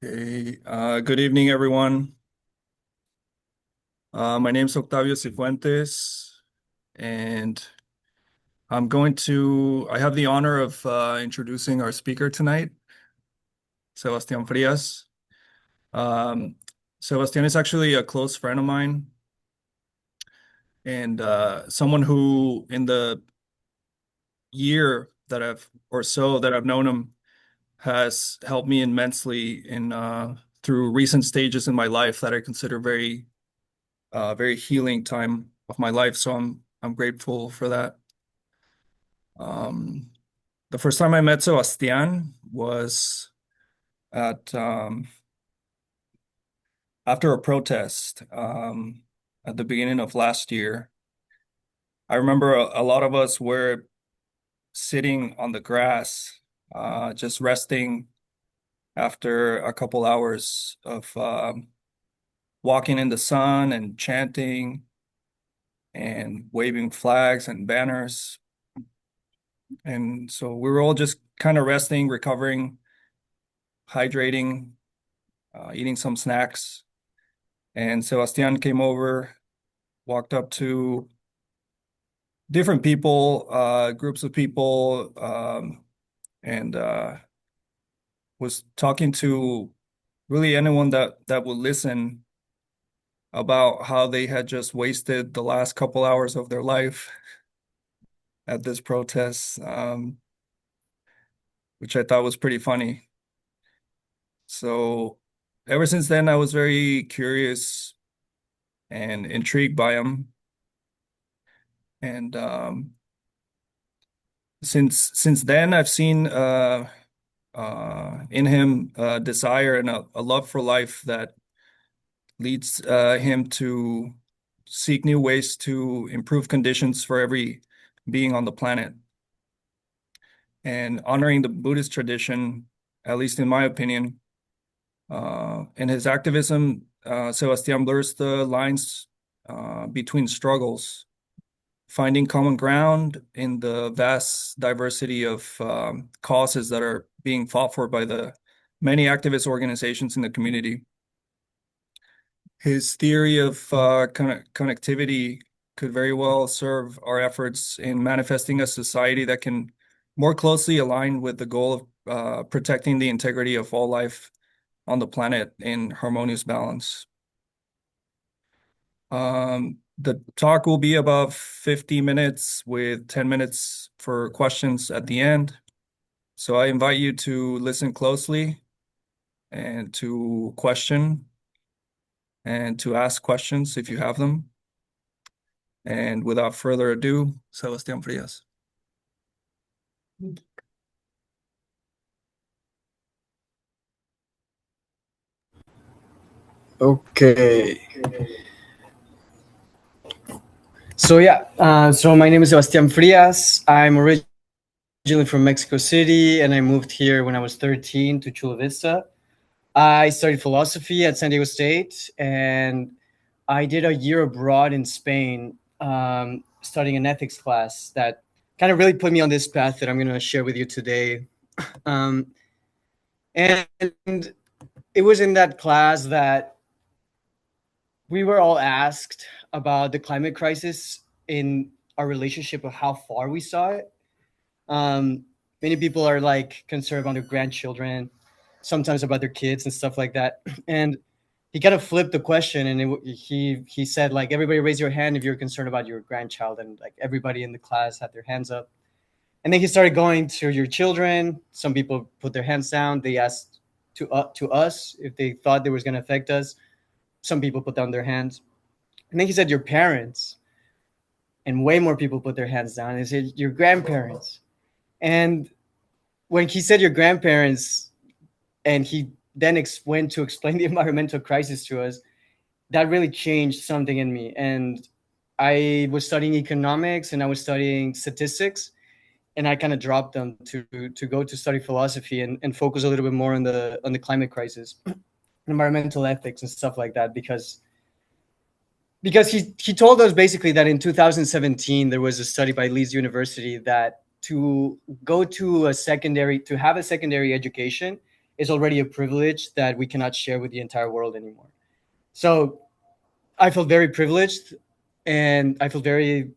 Okay, good evening, everyone. My name is Octavio Cifuentes, and I have the honor of introducing our speaker tonight, Sebastián Frias. Um, Sebastián is actually a close friend of mine and someone who, in the year that I've known him, has helped me immensely through recent stages in my life that I consider very healing time of my life. So I'm grateful for that. Um, the first time I met Sebastián was at after a protest at the beginning of last year. I remember a lot of us were sitting on the grass, just resting after a couple hours of walking in the sun and chanting and waving flags and banners. And so we were all just kind of resting, recovering, hydrating, eating some snacks. And Sebastián came over, walked up to different people, groups of people, and was talking to really anyone that would listen about how they had just wasted the last couple hours of their life at this protest, which I thought was pretty funny. So ever since then, I was very curious and intrigued by him. And since then, I've seen in him a desire and a love for life that leads him to seek new ways to improve conditions for every being on the planet. And honoring the Buddhist tradition, at least in my opinion, in his activism, Sebastián blurs the lines between struggles, finding common ground in the vast diversity of causes that are being fought for by the many activist organizations in the community. His theory of connectivity could very well serve our efforts in manifesting a society that can more closely align with the goal of protecting the integrity of all life on the planet in harmonious balance. The talk will be about 50 minutes with 10 minutes for questions at the end. So I invite you to listen closely and to question and to ask questions if you have them. And without further ado, Sebastián Frias. Okay. So my name is Sebastián Frias. I'm originally from Mexico City, and I moved here when I was 13 to Chula Vista. I studied philosophy at San Diego State, and I did a year abroad in Spain, studying an ethics class that kind of really put me on this path that I'm going to share with you today. Um, and it was in that class that we were all asked about the climate crisis in our relationship of how far we saw it. Many people are like concerned about their grandchildren, sometimes about their kids and stuff like that. And he kind of flipped the question, and he said, like, everybody raise your hand if you're concerned about your grandchild, and like everybody in the class had their hands up. And then he started going to your children. Some people put their hands down. They asked to us if they thought it was going to affect us. Some people put down their hands. And then he said your parents, and way more people put their hands down. And he said your grandparents. And when he said your grandparents, and he then went to explain the environmental crisis to us, that really changed something in me. And I was studying economics and I was studying statistics, and I kind of dropped them to go to study philosophy and focus a little bit more on the climate crisis, environmental ethics and stuff like that, because he told us basically that in 2017 there was a study by Leeds University that to have a secondary education, is already a privilege that we cannot share with the entire world anymore. So I feel very privileged, and I feel very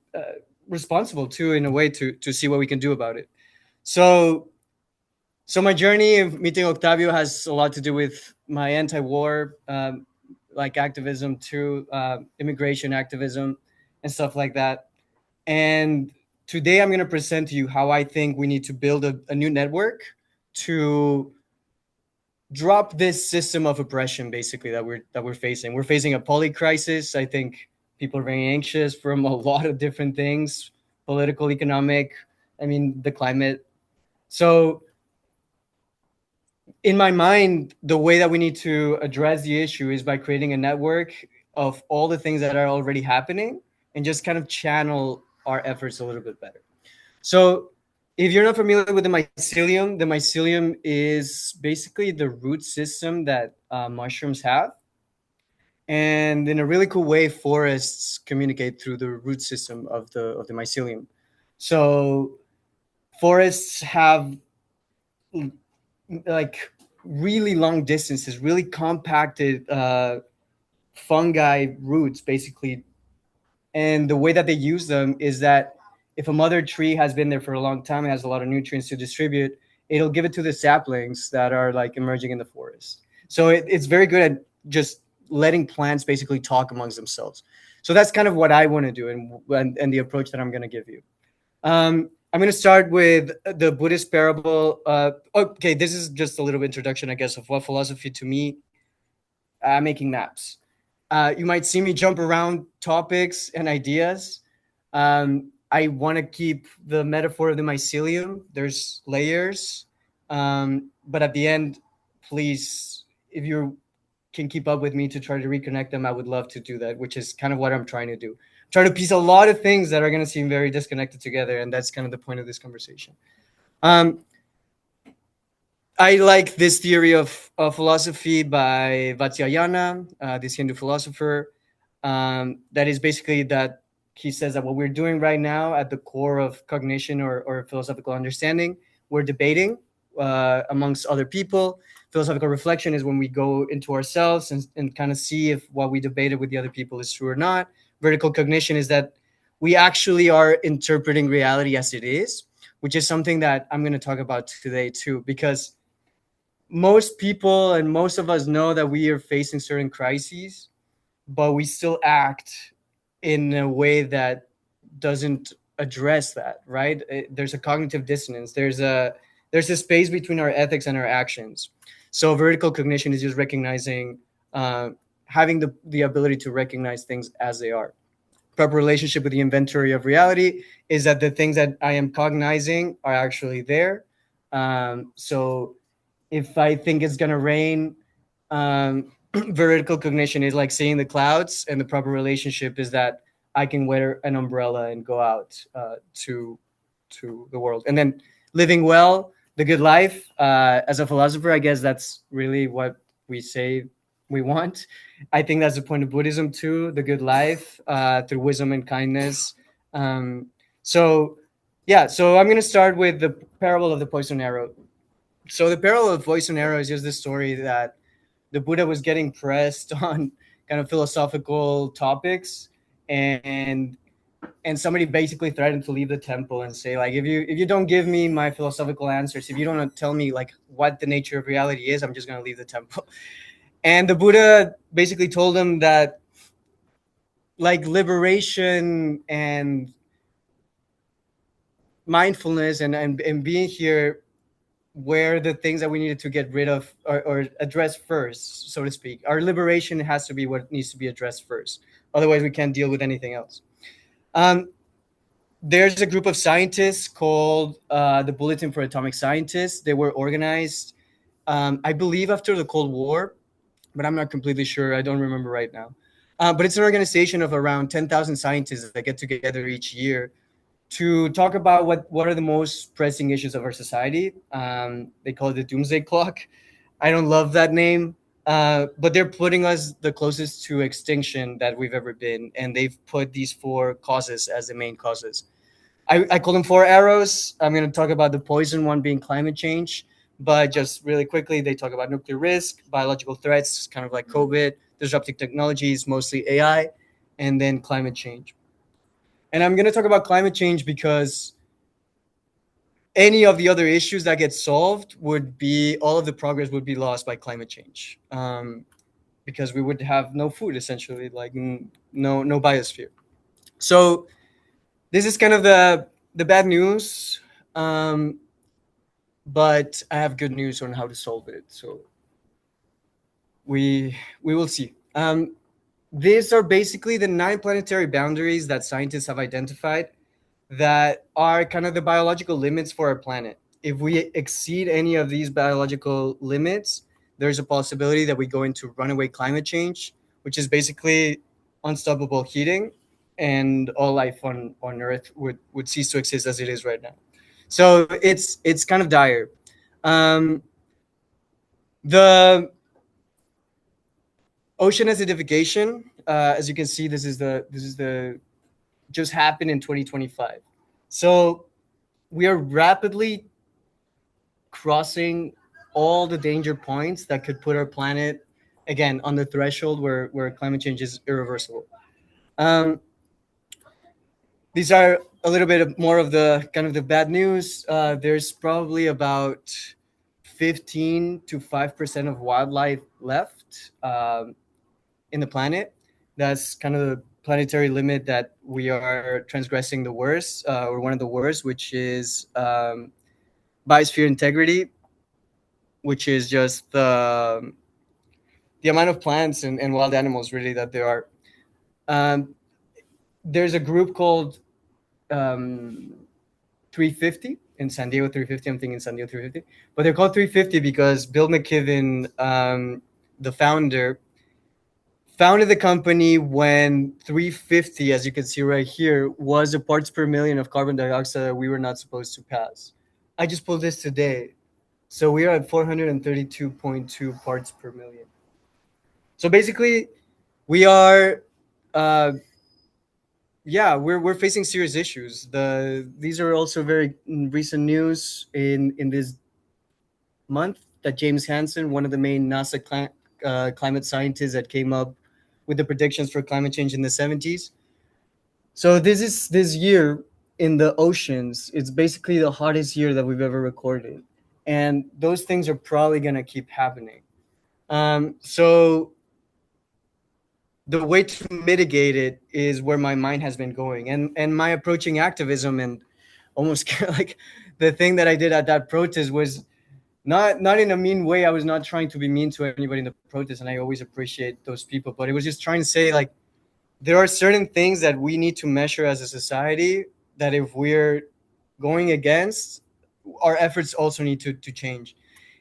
responsible too, in a way, to see what we can do about it. So my journey of meeting Octavio has a lot to do with my anti-war like activism too, immigration activism and stuff like that. And today I'm going to present to you how I think we need to build a new network to drop this system of oppression, basically, that we're facing. We're facing a poly crisis. I think people are very anxious from a lot of different things, political, economic, I mean, the climate. So in my mind, the way that we need to address the issue is by creating a network of all the things that are already happening and just kind of channel our efforts a little bit better. So, if you're not familiar with the mycelium is basically the root system that mushrooms have. And in a really cool way, forests communicate through the root system of the mycelium. So, forests have like really long distances, really compacted fungi roots, basically. And the way that they use them is that if a mother tree has been there for a long time and has a lot of nutrients to distribute, it'll give it to the saplings that are like emerging in the forest. So it's very good at just letting plants basically talk amongst themselves. So that's kind of what I want to do, and the approach that I'm going to give you. I'm going to start with the Buddhist parable. Okay, this is just a little introduction, I guess, of what philosophy to me. Making maps. You might see me jump around topics and ideas. I want to keep the metaphor of the mycelium. There's layers, but at the end, please, if you can keep up with me to try to reconnect them, I would love to do that, which is kind of what I'm trying to do. Try to piece a lot of things that are going to seem very disconnected together, and that's kind of the point of this conversation. Um, I like this theory of philosophy by Vatsyayana, this Hindu philosopher. That is basically that he says that what we're doing right now at the core of cognition or philosophical understanding, we're debating amongst other people. Philosophical reflection is when we go into ourselves and kind of see if what we debated with the other people is true or not. Vertical cognition is that we actually are interpreting reality as it is, which is something that I'm going to talk about today too, because most people and most of us know that we are facing certain crises, but we still act in a way that doesn't address that, right? There's a cognitive dissonance. There's a space between our ethics and our actions. So vertical cognition is just recognizing, having the ability to recognize things as they are. Proper relationship with the inventory of reality is that the things that I am cognizing are actually there. So if I think it's gonna rain, vertical cognition is like seeing the clouds, and the proper relationship is that I can wear an umbrella and go out to the world. And then living well, the good life. As a philosopher, I guess that's really what we say we want. I think that's the point of Buddhism too, the good life through wisdom and kindness. Um, so, yeah, so I'm going to start with the parable of the poison arrow. So the parallel of voice and arrow is just the story that the Buddha was getting pressed on kind of philosophical topics, and somebody basically threatened to leave the temple and say, like, if you don't give me my philosophical answers, if you don't tell me like what the nature of reality is, I'm just going to leave the temple. And the Buddha basically told him that like liberation and mindfulness and being here where the things that we needed to get rid of or address first, so to speak. Our liberation has to be what needs to be addressed first. Otherwise, we can't deal with anything else. Um, there's a group of scientists called the Bulletin for Atomic Scientists. They were organized, I believe, after the Cold War, but I'm not completely sure. I don't remember right now. But it's an organization of around 10,000 scientists that get together each year to talk about what are the most pressing issues of our society. They call it the Doomsday Clock. I don't love that name, but they're putting us the closest to extinction that we've ever been, and they've put these four causes as the main causes. I call them four arrows. I'm going to talk about the poison one being climate change, But just really quickly, they talk about nuclear risk, biological threats, kind of like COVID, disruptive technologies, mostly AI, and then climate change. And I'm going to talk about climate change because any of the other issues that get solved would be all of the progress would be lost by climate change, because we would have no food essentially, like no biosphere. So this is kind of the bad news, um, but I have good news on how to solve it. So we will see. These are basically the 9 planetary boundaries that scientists have identified that are kind of the biological limits for our planet. If we exceed any of these biological limits, there's a possibility that we go into runaway climate change, which is basically unstoppable heating, and all life on Earth would cease to exist as it is right now. So it's kind of dire. Um, the ocean acidification, as you can see, this is the just happened in 2025. So we are rapidly crossing all the danger points that could put our planet again on the threshold where climate change is irreversible. Um, these are a little bit more of the kind of the bad news. There's probably about 15 to 5% of wildlife left in the planet. That's kind of the planetary limit that we are transgressing the worst, or one of the worst, which is biosphere integrity, which is just the amount of plants and wild animals really that there are. Um, there's a group called um, 350 in San Diego 350. I'm thinking San Diego 350, but they're called 350 because Bill McKibben, the founder, founded the company when 350, as you can see right here, was the parts per million of carbon dioxide that we were not supposed to pass. I just pulled this today. So we are at 432.2 parts per million. So basically, we are, uh, yeah, we're facing serious issues. These are also very recent news in this month that James Hansen, one of the main NASA climate scientists that came up with the predictions for climate change in the 70s. So this year in the oceans. It's basically the hottest year that we've ever recorded, and those things are probably gonna keep happening. So the way to mitigate it is where my mind has been going, and my approaching activism and almost like the thing that I did at that protest was not in a mean way. I was not trying to be mean to anybody in the protest, and I always appreciate those people, but it was just trying to say like there are certain things that we need to measure as a society that if we're going against, our efforts also need to change.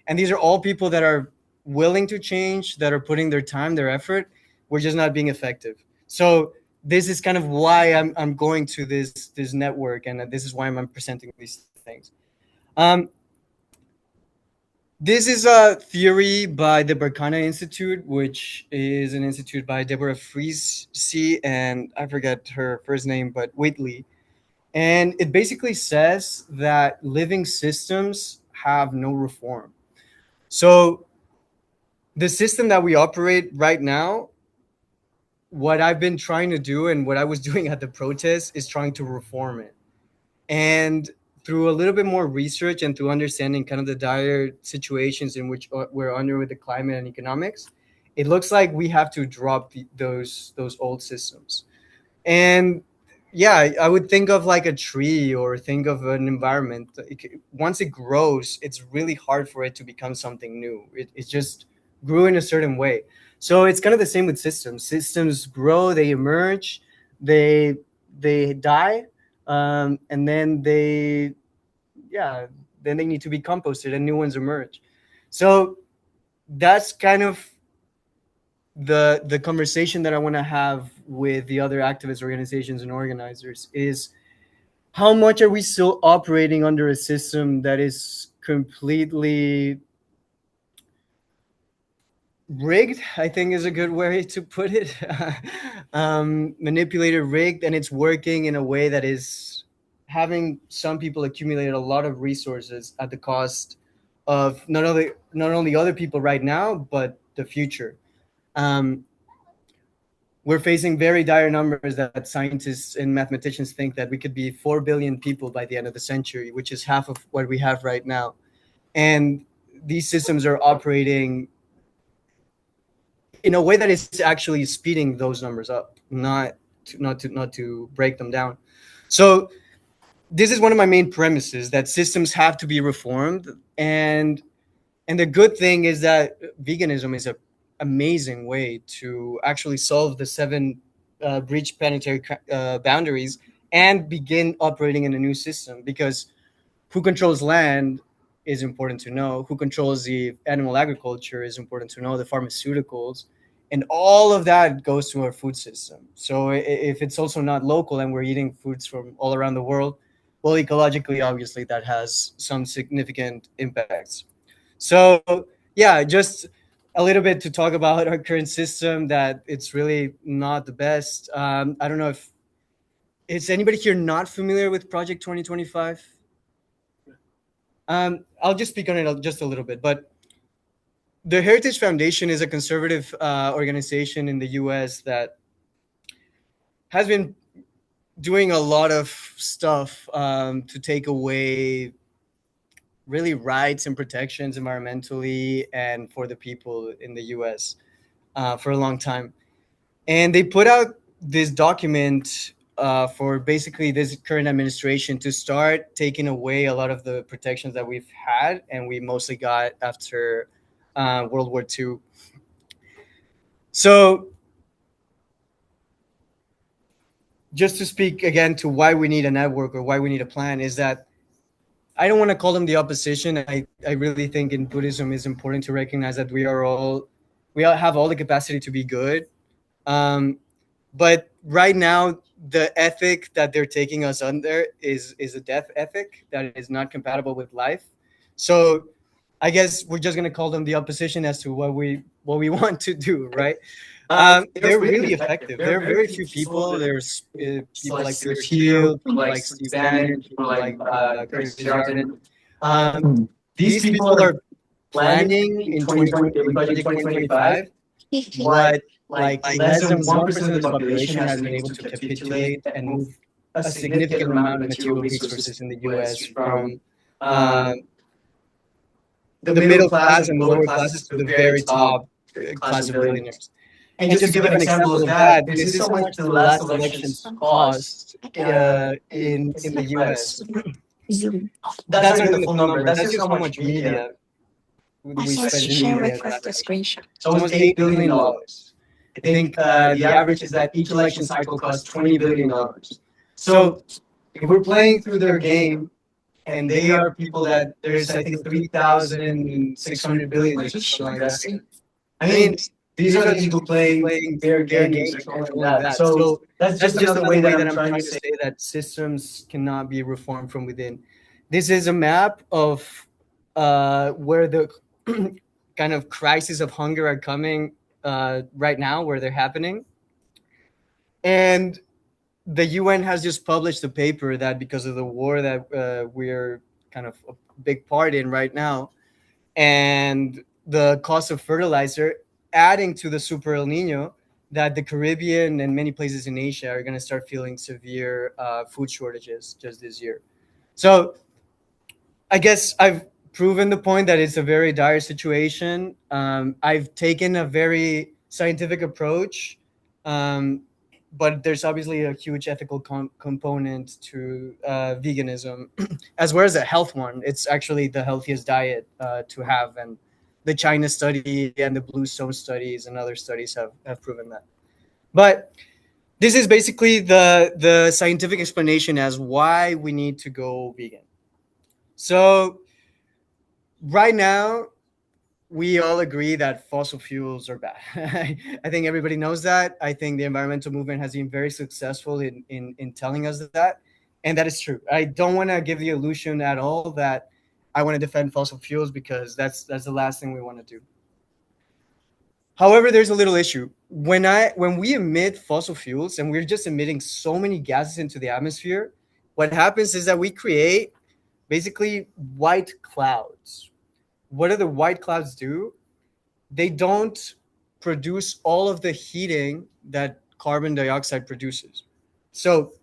And these are all people that are willing to change, that are putting their time, their effort. We're just not being effective. So this is kind of why I'm going to this network, and this is why I'm presenting these things. Um, this is a theory by the Berkana Institute, which is an institute by Deborah Frias, and I forget her first name, but Whately. And it basically says that living systems have no reform. So the system that we operate right now, what I've been trying to do and what I was doing at the protest is trying to reform it. And through a little bit more research and through understanding kind of the dire situations in which we're under with the climate and economics, it looks like we have to drop those old systems. And yeah, I would think of like a tree or think of an environment. Once it grows, it's really hard for it to become something new. It just grew in a certain way. So it's kind of the same with systems. Systems grow, they emerge, they they die, and then yeah, then they need to be composted and new ones emerge. So that's kind of the conversation that I want to have with the other activist organizations and organizers is how much are we still operating under a system that is completely rigged, I think is a good way to put it. Manipulated, rigged, and it's working in a way that is having some people accumulate a lot of resources at the cost of not only other people right now, but the future. Um, we're facing very dire numbers that scientists and mathematicians think that we could be 4 billion people by the end of the century, which is half of what we have right now. And these systems are operating in a way that is actually speeding those numbers up, not to break them down. So this is one of my main premises, that systems have to be reformed. And the good thing is that veganism is a amazing way to actually solve the seven breach planetary boundaries and begin operating in a new system. Because who controls land is important to know. Who controls the animal agriculture is important to know. The pharmaceuticals, and all of that goes to our food system. So if it's also not local and we're eating foods from all around the world, well, ecologically, obviously, that has some significant impacts. So yeah, just a little bit to talk about our current system, that it's really not the best. I don't know if is anybody here not familiar with Project 2025. I'll just speak on it just a little bit, but the Heritage Foundation is a conservative organization in the U.S. that has been doing a lot of stuff to take away really rights and protections environmentally and for the people in the U.S. For a long time. And they put out this document for basically this current administration to start taking away a lot of the protections that we've had and we mostly got after World War II. So, just to speak again to why we need a network or why we need a plan, is that I don't want to call them the opposition. I really think in Buddhism it's important to recognize that we all have all the capacity to be good. Um, but right now, the ethic that they're taking us under is a death ethic that is not compatible with life. So I guess we're just gonna call them the opposition as to what we want to do, right? They're really effective. There are very few people. There's people like Peter Thiel, people like Steve Bannon, people like Curtis Yarden. Um, these people are planning in Project 2025 what like less than 1% of the population has been able to capitulate and move a significant amount of material resources in the US from um, the middle class and the lower classes to the very top class of billionaires. And just to give an example of that, this is how much the last elections cost in the US. That's not even the full number. That's just how much media we spent in media in the last election. It's almost $8 billion. I think the average is that each election cycle costs $20 billion. So if we're playing through their game, and they are people that there's I think 3,600 billion or something like that. I mean, these are the people playing their games and controlling that. So that's just another way that I'm trying to say that systems cannot be reformed from within. This is a map of where the kind of crises of hunger are coming right now, where they're happening. And the UN has just published a paper that because of the war that we're kind of a big part in right now, and the cost of fertilizer adding to the super El Nino, that the Caribbean and many places in Asia are going to start feeling severe food shortages just this year. So I guess I've proven the point that it's a very dire situation. I've taken a very scientific approach, um, but there's obviously a huge ethical component to veganism, as well as a health one. It's actually the healthiest diet to have, and the China study and the Bluestone studies and other studies have proven that. But this is basically the scientific explanation as why we need to go vegan. So right now, we all agree that fossil fuels are bad. I think everybody knows that. I think the environmental movement has been very successful in telling us that. And that is true. I don't want to give the illusion at all that I want to defend fossil fuels, because that's the last thing we want to do. However, there's a little issue. When we emit fossil fuels and we're just emitting so many gases into the atmosphere, what happens is that we create basically white clouds. what do the white clouds do? They don't produce all of the heating that carbon dioxide produces. So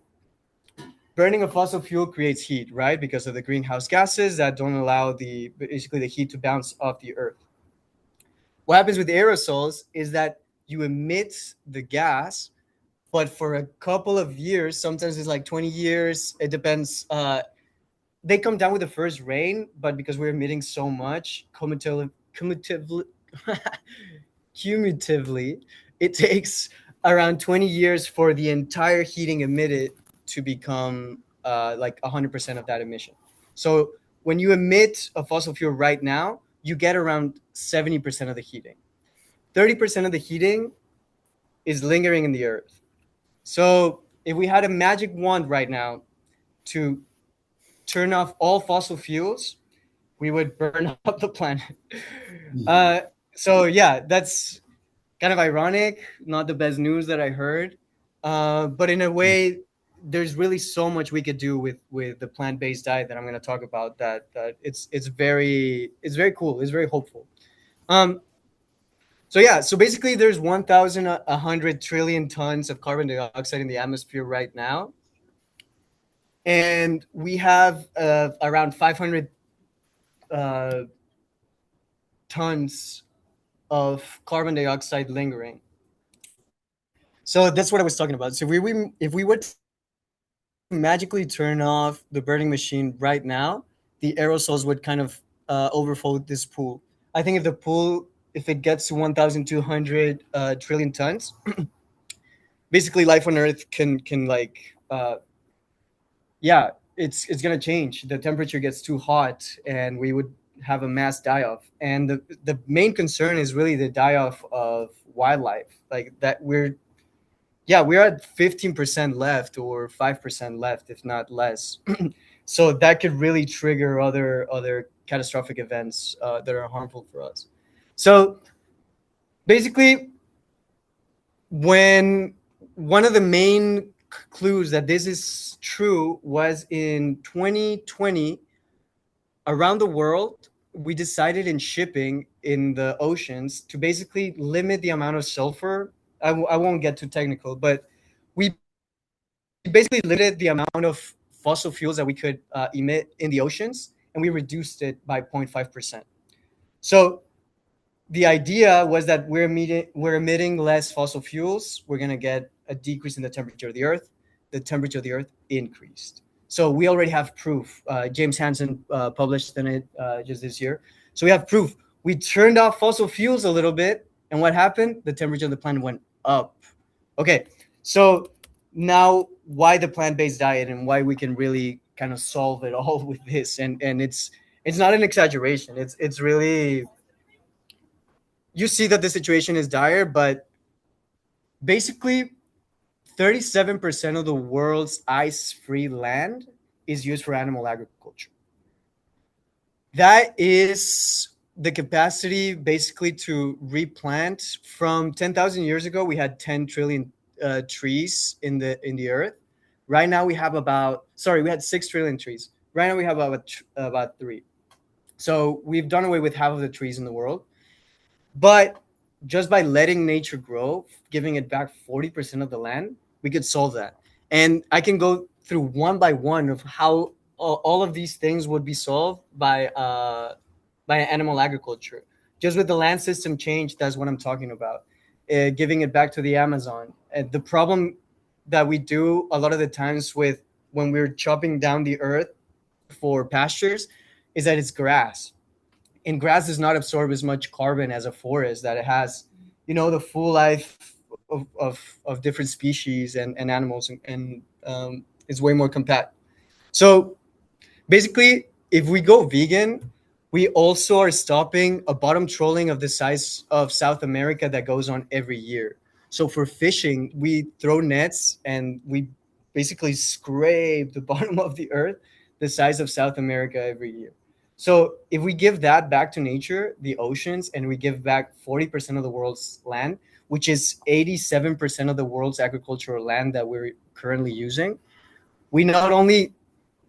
burning a fossil fuel creates heat, right? Because of the greenhouse gases that don't allow the basically the heat to bounce off the earth. What happens with aerosols is that you emit the gas, but for a couple of years, sometimes it's like 20 years, it depends. They come down with the first rain, but because we're emitting so much, cumulatively, it takes around 20 years for the entire heating emitted to become like 100% of that emission. So when you emit a fossil fuel right now, you get around 70% of the heating. 30% of the heating is lingering in the earth. So if we had a magic wand right now to turn off all fossil fuels, we would burn up the planet. Uh, so yeah, that's kind of ironic, not the best news that I heard. But in a way, there's really so much we could do with the plant based diet that I'm going to talk about. That it's very cool. It's very hopeful. Um, so yeah, so basically, there's 1,100 trillion tons of carbon dioxide in the atmosphere right now, and we have around 500 uh, tons of carbon dioxide lingering. So that's what I was talking about. So if we were to magically turn off the burning machine right now, the aerosols would kind of overflow this pool. I think if it gets to 1,200 trillion tons, basically life on Earth can like yeah, it's gonna change. The temperature gets too hot, and we would have a mass die off. And the main concern is really the die off of wildlife, like that we're at 15% left or 5% left, if not less. So that could really trigger other catastrophic events that are harmful for us. So basically, when one of the main clues that this is true was in 2020, around the world, we decided in shipping in the oceans to basically limit the amount of sulfur. I won't get too technical, but we basically limited the amount of fossil fuels that we could emit in the oceans, and we reduced it by 0.5%. So the idea was that we're emitting less fossil fuels. We're going to get a decrease in the temperature of the Earth. The temperature of the Earth increased. So we already have proof. James Hansen published in it just this year. So we have proof. We turned off fossil fuels a little bit, and what happened? The temperature of the planet went up. Okay, so now why the plant-based diet and why we can really kind of solve it all with this, and it's not an exaggeration. It's really, you see that the situation is dire, but basically 37% of the world's ice-free land is used for animal agriculture. That is the capacity basically to replant. From 10,000 years ago, we had 10 trillion trees in the earth. Right now we have we had 6 trillion trees. Right now we have about 3. So we've done away with half of the trees in the world. But just by letting nature grow, giving it back 40% of the land, we could solve that. And I can go through one by one of how all of these things would be solved by animal agriculture. Just with the land system change, that's what I'm talking about. Giving it back to the Amazon. And the problem that we do a lot of the times with when we're chopping down the earth for pastures is that it's grass, and grass does not absorb as much carbon as a forest that it has, the full life of different species and animals, and it's way more compact. So basically, if we go vegan, we also are stopping a bottom trolling of the size of South America that goes on every year. So for fishing, we throw nets and we basically scrape the bottom of the earth the size of South America every year. So if we give that back to nature, the oceans, and we give back 40% of the world's land, which is 87% of the world's agricultural land that we're currently using, we not only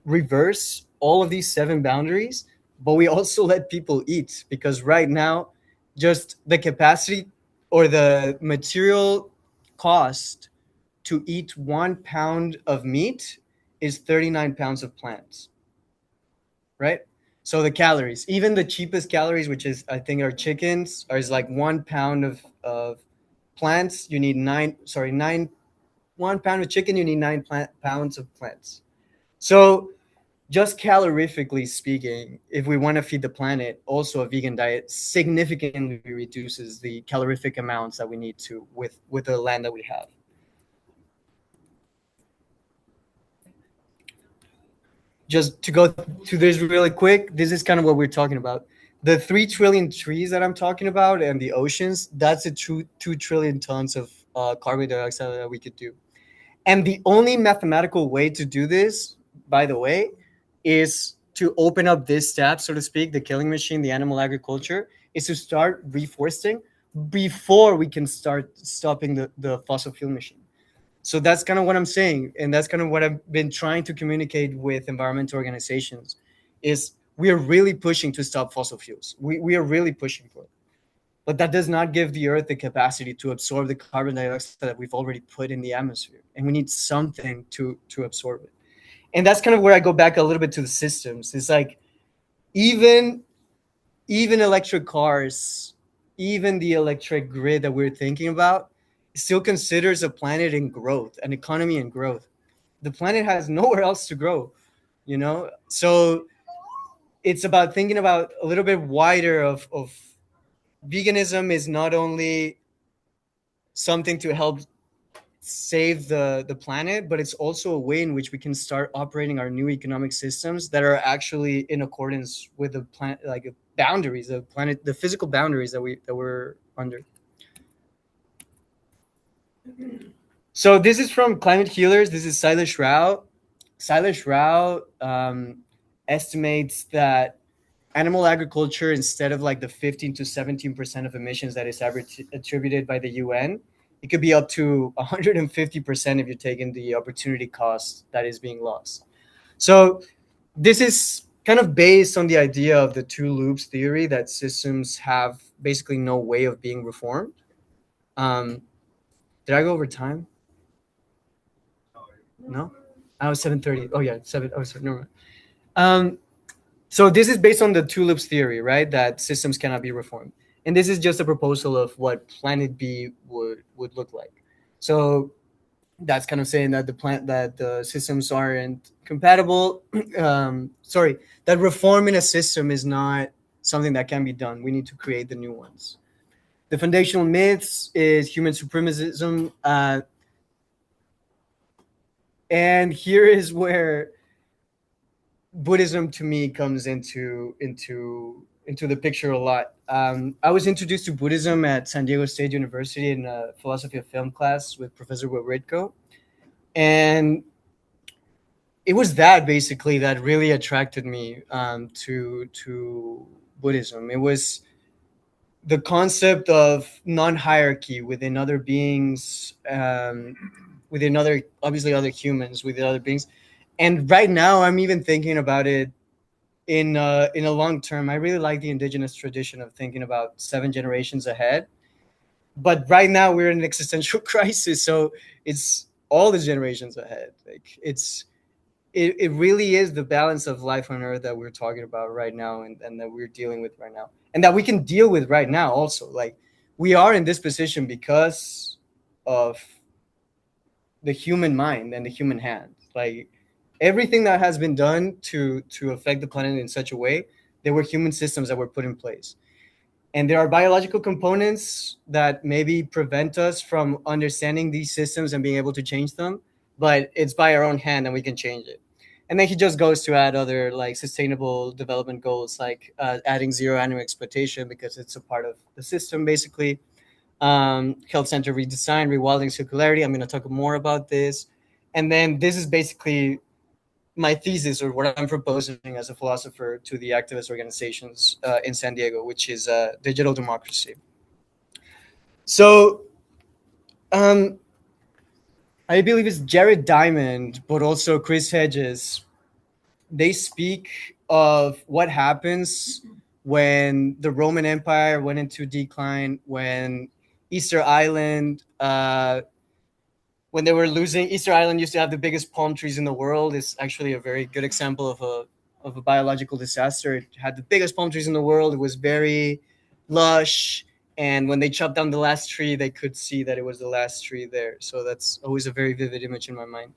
reverse all of these 7 boundaries, but we also let people eat, because right now, just the capacity or the material cost to eat 1 pound of meat is 39 pounds of plants, right? So the calories, even the cheapest calories, which is I think are chickens, are is like 1 pound of plants. You need nine 1 pound of chicken. You need pounds of plants. So just calorifically speaking, if we want to feed the planet, also a vegan diet significantly reduces the calorific amounts that we need to with the land that we have. Just to go to this really quick, this is kind of what we're talking about. The 3 trillion trees that I'm talking about and the oceans, that's a true 2 trillion tons of carbon dioxide that we could do. And the only mathematical way to do this, by the way, is to open up this step, so to speak, the killing machine, the animal agriculture, is to start reforesting before we can start stopping the fossil fuel machine. So that's kind of what I'm saying, and that's kind of what I've been trying to communicate with environmental organizations. Is we are really pushing to stop fossil fuels. We are really pushing for it, but that does not give the earth the capacity to absorb the carbon dioxide that we've already put in the atmosphere, and we need something to absorb it. And that's kind of where I go back a little bit to the systems. It's like even even electric cars, even the electric grid that we're thinking about, still considers a planet in growth, an economy in growth. The planet has nowhere else to grow, you know? So it's about thinking about a little bit wider of veganism is not only something to help save the planet, but it's also a way in which we can start operating our new economic systems that are actually in accordance with the planet, like boundaries of planet, the physical boundaries that we're under. So this is from Climate Healers. This is Silas Rao. Silas Rao estimates that animal agriculture, instead of like the 15 to 17% of emissions that is attributed by the UN, it could be up to 150% if you take in the opportunity cost that is being lost. So this is kind of based on the idea of the two loops theory, that systems have basically no way of being reformed. Um, did I go over time? No, I was 7:30. Oh yeah, seven. Oh sorry, no. Um, so this is based on the two loops theory, right? That systems cannot be reformed, and this is just a proposal of what Planet B would look like. So that's kind of saying that the systems aren't compatible. Sorry, that reform in a system is not something that can be done. We need to create the new ones. The foundational myths is human supremacism, and here is where Buddhism to me comes into the picture a lot. I was introduced to Buddhism at San Diego State University in a philosophy of film class with Professor Wawritko, and it was that basically that really attracted me to Buddhism. It was the concept of non-hierarchy within other beings, within other obviously other humans, within other beings. And right now, I'm even thinking about it in a long term. I really like the indigenous tradition of thinking about 7 generations ahead. But right now, we're in an existential crisis, so it's all the generations ahead. Like it really is the balance of life on earth that we're talking about right now, and that we're dealing with right now, and that we can deal with right now also. Like we are in this position because of the human mind and the human hand. Like everything that has been done to affect the planet in such a way, there were human systems that were put in place. And there are biological components that maybe prevent us from understanding these systems and being able to change them, but it's by our own hand and we can change it. And then he just goes to add other like sustainable development goals, like adding zero animal exploitation because it's a part of the system, basically. Health center redesign, rewilding, circularity. I'm going to talk more about this. And then this is basically my thesis, or what I'm proposing as a philosopher to the activist organizations in San Diego, which is digital democracy. So um, I believe it's Jared Diamond, but also Chris Hedges. they speak of what happens when the Roman Empire went into decline, when Easter Island, when they were losing. Easter Island used to have the biggest palm trees in the world. It's actually a very good example of a biological disaster. It had the biggest palm trees in the world. It was very lush, and when they chopped down the last tree, they could see that it was the last tree there. So that's always a very vivid image in my mind.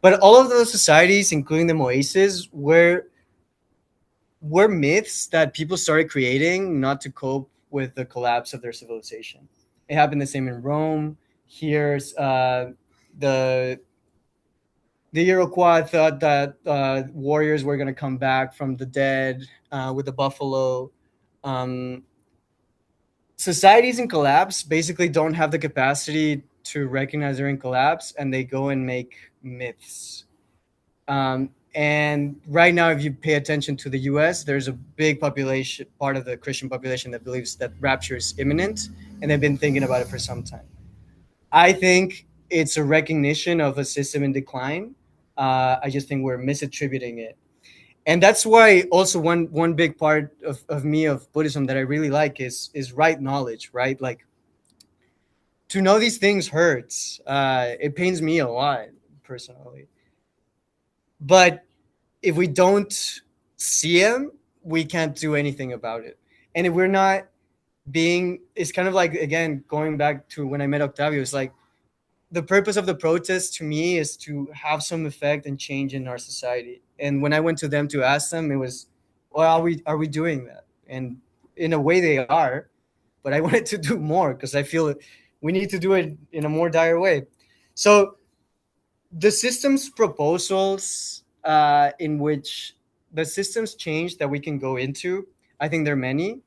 But all of those societies, including the Moases, were myths that people started creating not to cope with the collapse of their civilization. It happened the same in Rome. Here's the the Iroquois thought that warriors were going to come back from the dead with the buffalo. Um, Societies in collapse basically don't have the capacity to recognize they're in collapse, and they go and make myths. And right now, if you pay attention to the U.S., there's a big population, part of the Christian population, that believes that rapture is imminent, and they've been thinking about it for some time. I think it's a recognition of a system in decline. I just think we're misattributing it, and that's why also one big part of me of Buddhism that I really like is right knowledge, right? Like, to know these things hurts. It pains me a lot personally, but if we don't see them, we can't do anything about it. And if we're not being, it's kind of like, again, going back to when I met Octavio, it's like the purpose of the protest to me is to have some effect and change in our society. And when I went to them to ask them, it was, well, are we doing that? And in a way they are, but I wanted to do more because I feel we need to do it in a more dire way. So the systems proposals in which the systems change that we can go into, I think there are many.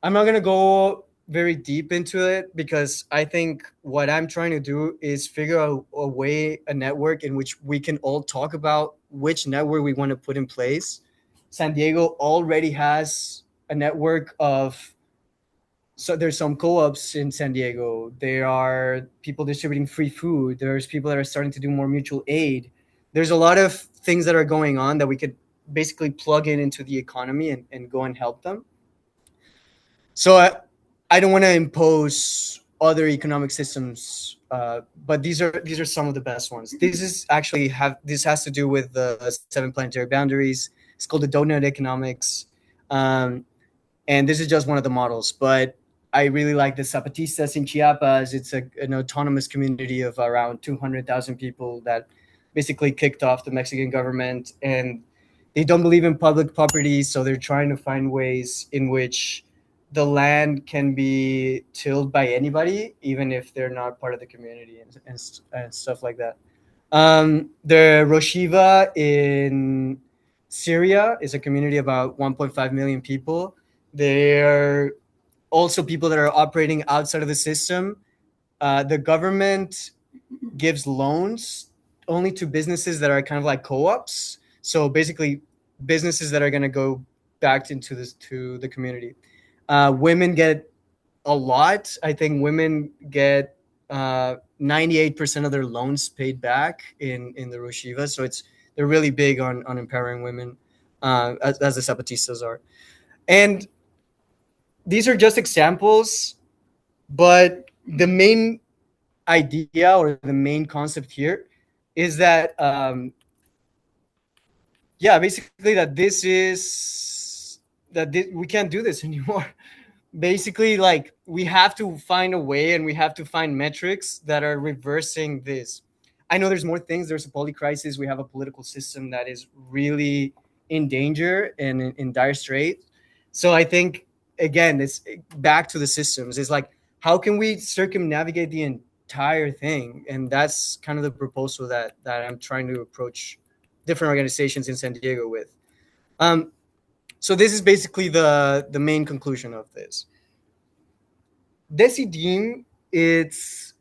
I'm not going to go very deep into it because I think what I'm trying to do is figure out a way, a network in which we can all talk about which network we want to put in place. San Diego already has a network of, so there's some co-ops in San Diego. There are people distributing free food. There's people that are starting to do more mutual aid. There's a lot of things that are going on that we could basically plug in into the economy and go and help them. So I don't want to impose other economic systems, but these are some of the best ones. This is actually have this has to do with the seven planetary boundaries. It's called the donut economics. Um, and this is just one of the models. But I really like the Zapatistas in Chiapas. It's an autonomous community of around 200,000 people that basically kicked off the Mexican government, and they don't believe in public property, so they're trying to find ways in which the land can be tilled by anybody, even if they're not part of the community and stuff like that. The Roshiva in Syria is a community of about 1.5 million people. They're also people that are operating outside of the system. The government gives loans only to businesses that are kind of like co-ops. So basically, businesses that are going to go back into this to the community. Women get a lot. I think women get 98% of their loans paid back in the Roshiva. So they're really big on empowering women, as the Zapatistas are. And these are just examples, but the main idea or the main concept here is that yeah, basically that we can't do this anymore. Basically, like, we have to find a way and we have to find metrics that are reversing this. I know there's more things. There's a poly crisis. We have a political system that is really in danger and in dire straits. So I think, again, it's back to the systems. It's like, how can we circumnavigate the entire thing? And that's kind of the proposal that I'm trying to approach different organizations in San Diego with. Um, so this is basically the main conclusion of this. Decidim, it's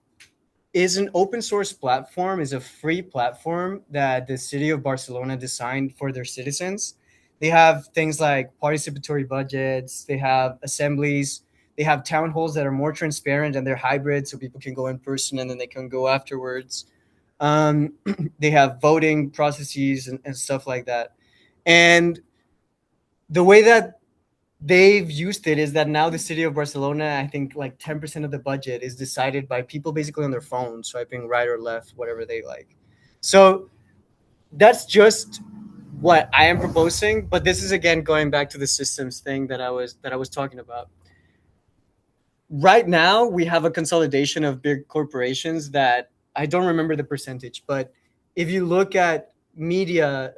is an open source platform, is a free platform that the city of Barcelona designed for their citizens. They have things like participatory budgets, they have assemblies, they have town halls that are more transparent and they're hybrid, so people can go in person and then they can go afterwards. Um, they have voting processes and stuff like that. And the way that they've used it is that now the city of Barcelona, I think like 10% of the budget is decided by people basically on their phones, swiping right or left, whatever they like. So that's just what I am proposing. But this is again going back to the systems thing that I was talking about. Right now, we have a consolidation of big corporations that I don't remember the percentage, but if you look at media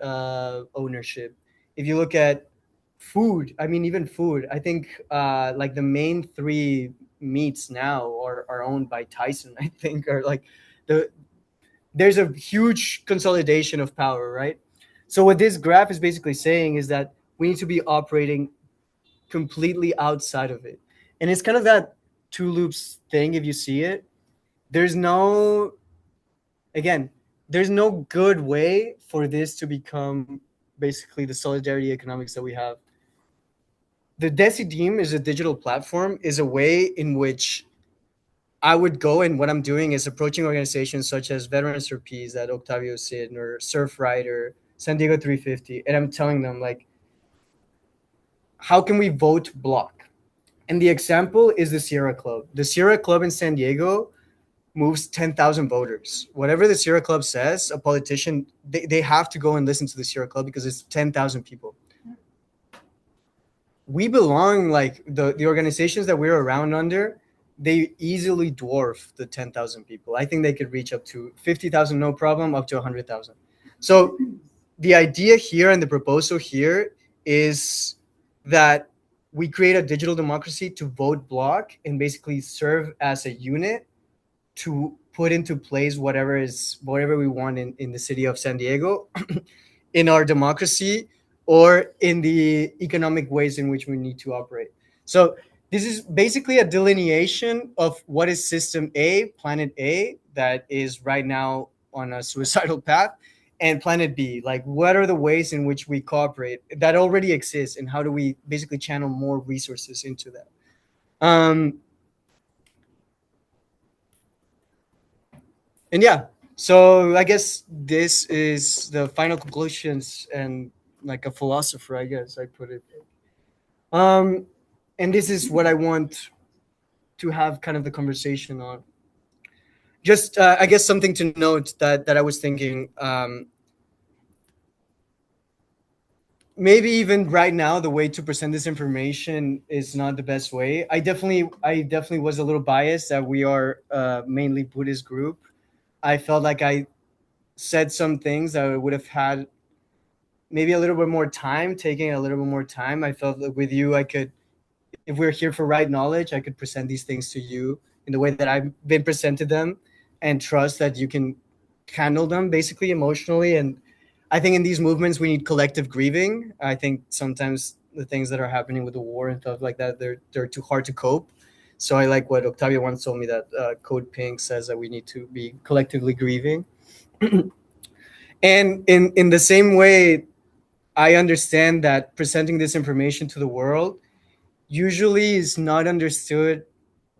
ownership, if you look at food, I mean, even food, I think like the main three meats now are owned by Tyson, I think, or like the there's a huge consolidation of power, right? So what this graph is basically saying is that we need to be operating completely outside of it. And it's kind of that two loops thing if you see it. There's no again, there's no good way for this to become basically the solidarity economics that we have. The Decidim is a digital platform, is a way in which I would go, and what I'm doing is approaching organizations such as Veterans for Peace that Octavio said, or Surfrider, San Diego 350, and I'm telling them like, how can we vote block? And the example is the Sierra Club. The Sierra Club in San Diego moves 10,000 voters. Whatever the Sierra Club says, a politician, they have to go and listen to the Sierra Club because it's 10,000 people. We belong, like the organizations that we're around under, they easily dwarf the 10,000 people. I think they could reach up to 50,000, no problem, up to 100,000. So the idea here and the proposal here is that we create a digital democracy to vote block and basically serve as a unit to put into place whatever we want in the city of San Diego in our democracy or in the economic ways in which we need to operate. So this is basically a delineation of what is system A, planet A, that is right now on a suicidal path, and planet B, like what are the ways in which we cooperate that already exist, and how do we basically channel more resources into that. And yeah, so I guess this is the final conclusions, and like a philosopher, I guess I put it. um and this is what I want to have kind of the conversation on. Just I guess something to note that I was thinking, maybe even right now the way to present this information is not the best way. I definitely was a little biased that we are mainly Buddhist group. I felt like I said some things that I would have had maybe a little bit more time, taking a little bit more time. I felt like with you, I could, if we're here for right knowledge, I could present these things to you in the way that I've been presented them, and trust that you can handle them basically emotionally. And I think in these movements, we need collective grieving. I think sometimes the things that are happening with the war and stuff like that, they're too hard to cope. So I like what Octavio once told me, that Code Pink says that we need to be collectively grieving. And in the same way, I understand that presenting this information to the world usually is not understood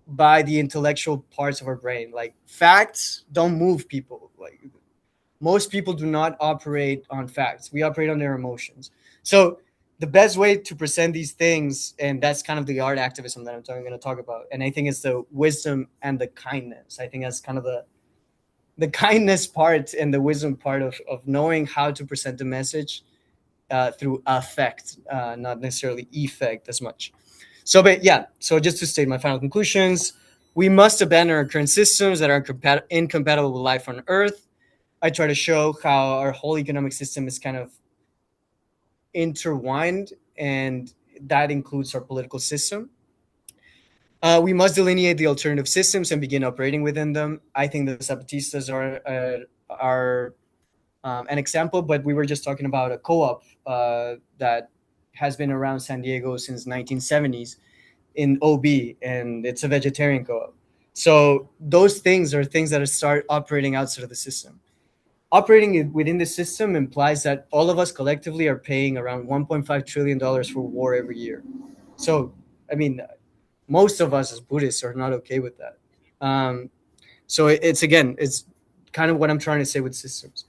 by the intellectual parts of our brain. Like facts don't move people. Like most people do not operate on facts. We operate on their emotions. So the best way to present these things, and that's kind of the art activism that I'm going to talk about. And I think it's the wisdom and the kindness. I think that's kind of the kindness part and the wisdom part of knowing how to present the message through affect, not necessarily effect as much. So, but yeah, so just to state my final conclusions, we must abandon our current systems that are incompatible with life on Earth. I try to show how our whole economic system is kind of intertwined, and that includes our political system. We must delineate the alternative systems and begin operating within them. I think the Zapatistas are an example, but we were just talking about a co-op that has been around San Diego since 1970s in OB, and it's a vegetarian co-op. So those things are things that start operating outside of the system. Operating within the system implies that all of us collectively are paying around $1.5 trillion for war every year. So, I mean, most of us as Buddhists are not okay with that. So it's again, it's kind of what I'm trying to say with systems.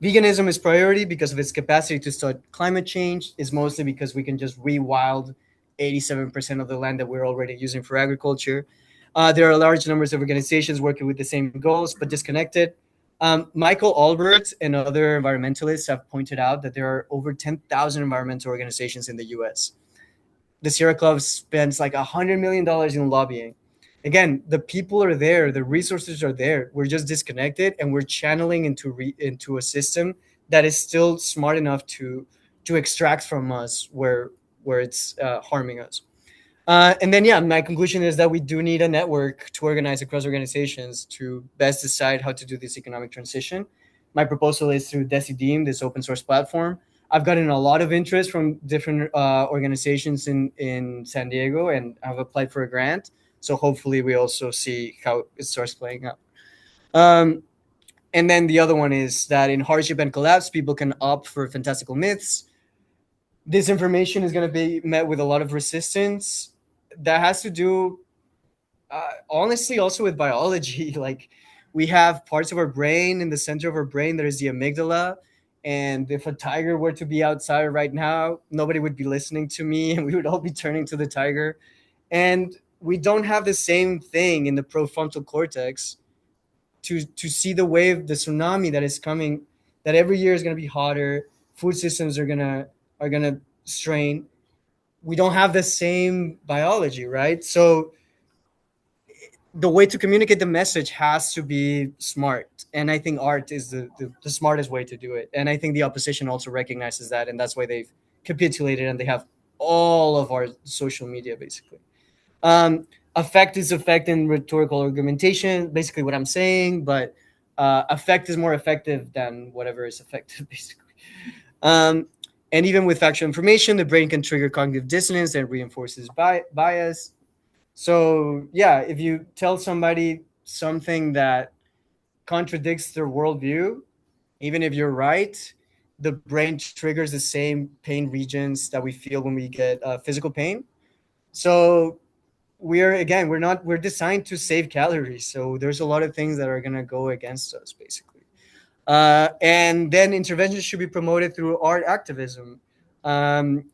Veganism is priority because of its capacity to stop climate change. Is mostly because we can just rewild 87% of the land that we're already using for agriculture. There are large numbers of organizations working with the same goals but disconnected. Michael Albert and other environmentalists have pointed out that there are over 10,000 environmental organizations in the US. The Sierra Club spends like $100 million in lobbying. Again, the people are there, the resources are there. We're just disconnected, and we're channeling into a system that is still smart enough to extract from us where it's harming us. And then, yeah, my conclusion is that we do need a network to organize across organizations to best decide how to do this economic transition. My proposal is through Decidim, this open source platform. I've gotten a lot of interest from different organizations in San Diego, and I've applied for a grant. So hopefully, we also see how it starts playing out. Um, and then the other one is that in hardship and collapse, people can opt for fantastical myths. This information is going to be met with a lot of resistance that has to do honestly also with biology. Like, we have parts of our brain in the center of our brain that is the amygdala, and if a tiger were to be outside right now, nobody would be listening to me and we would all be turning to the tiger. And we don't have the same thing in the prefrontal cortex to see the wave, the tsunami that is coming, that every year is going to be hotter, food systems are going to strain. We don't have the same biology, right? So the way to communicate the message has to be smart, and I think art is the smartest way to do it. And I think the opposition also recognizes that, and that's why they've capitulated and they have all of our social media basically. Effect is effect in rhetorical argumentation, basically what I'm saying, but effect is more effective than whatever is effective basically. um, and even with factual information, the brain can trigger cognitive dissonance and reinforces bias. So yeah, if you tell somebody something that contradicts their worldview, even if you're right, the brain triggers the same pain regions that we feel when we get physical pain. So we're designed to save calories. So there's a lot of things that are gonna go against us basically. And then interventions should be promoted through art activism. Um,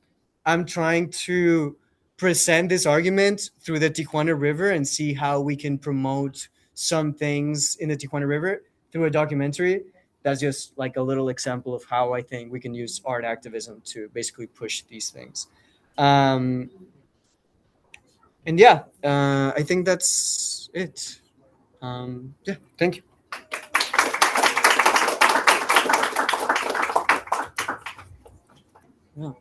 I'm trying to present this argument through the Tijuana River and see how we can promote some things in the Tijuana River through a documentary. That's just like a little example of how I think we can use art activism to basically push these things. Um, and yeah, I think that's it. Yeah, thank you. Yeah.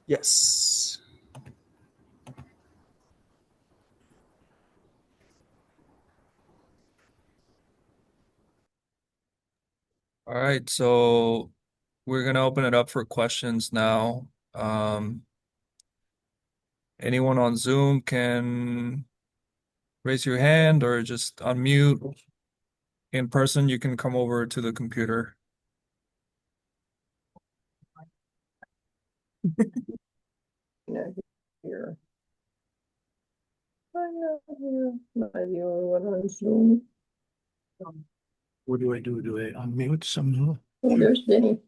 Yes. All right, so we're gonna open it up for questions now. Anyone on Zoom can raise your hand or just unmute. In person, you can come over to the computer. Not here. I'm not here. Am I the only one on Zoom? What do I do? Do I unmute some? Oh, there's Benny.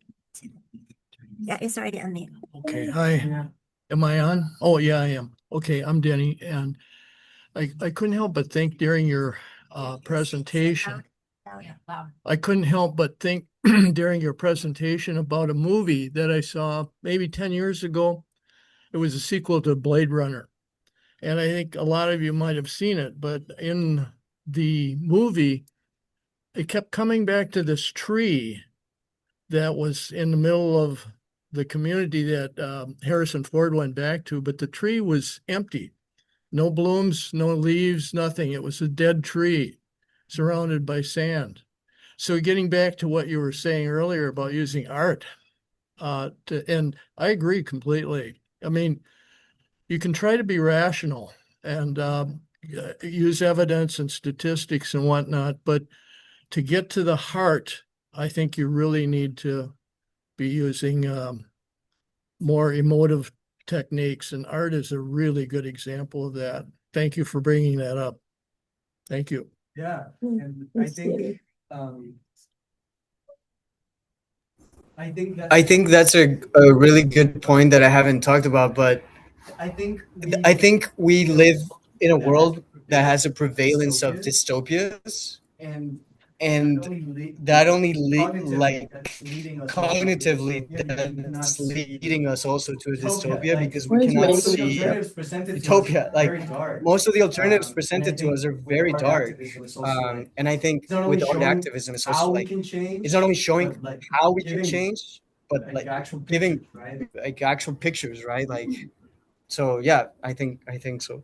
Yeah, it's already on me. Okay, hi. Am I on? Oh, yeah, I am. Okay, I'm Denny, and I couldn't help but think during your presentation, I couldn't help but think during your presentation about a movie that I saw maybe 10 years ago. It was a sequel to Blade Runner. And I think a lot of you might have seen it, but in the movie, it kept coming back to this tree that was in the middle of the community that Harrison Ford went back to, but the tree was empty. No blooms, no leaves, nothing. It was a dead tree surrounded by sand. So getting back to what you were saying earlier about using art, and I agree completely. I mean, you can try to be rational and use evidence and statistics and whatnot, but to get to the heart, I think you really need to be using more emotive techniques, and art is a really good example of that. Thank you for bringing that up. Thank you. Yeah, and I It's think Benny. um, I think that's a really good point that I haven't talked about, but I think we live in a world that has a prevalence of dystopias, and that only like cognitively that's leading us also to a dystopia because we Why is my cannot English see crap? utopia. Like most of the alternatives presented to us are very dark, and I think with art activism, it's also like it's not only showing how we can change, but like giving like actual pictures, right? Like so, yeah, I think so.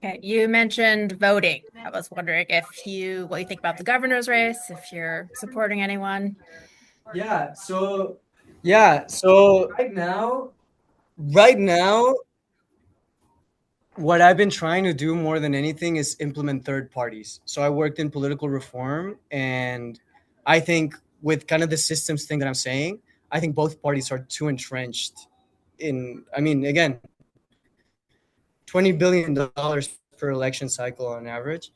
Okay, you mentioned voting. I was wondering what you think about the governor's race, if you're supporting anyone. Yeah. So right now, what I've been trying to do more than anything is implement third parties. So I worked in political reform, and I think with kind of the systems thing that I'm saying, I think both parties are too entrenched in. I mean, again, $20 billion per election cycle on average.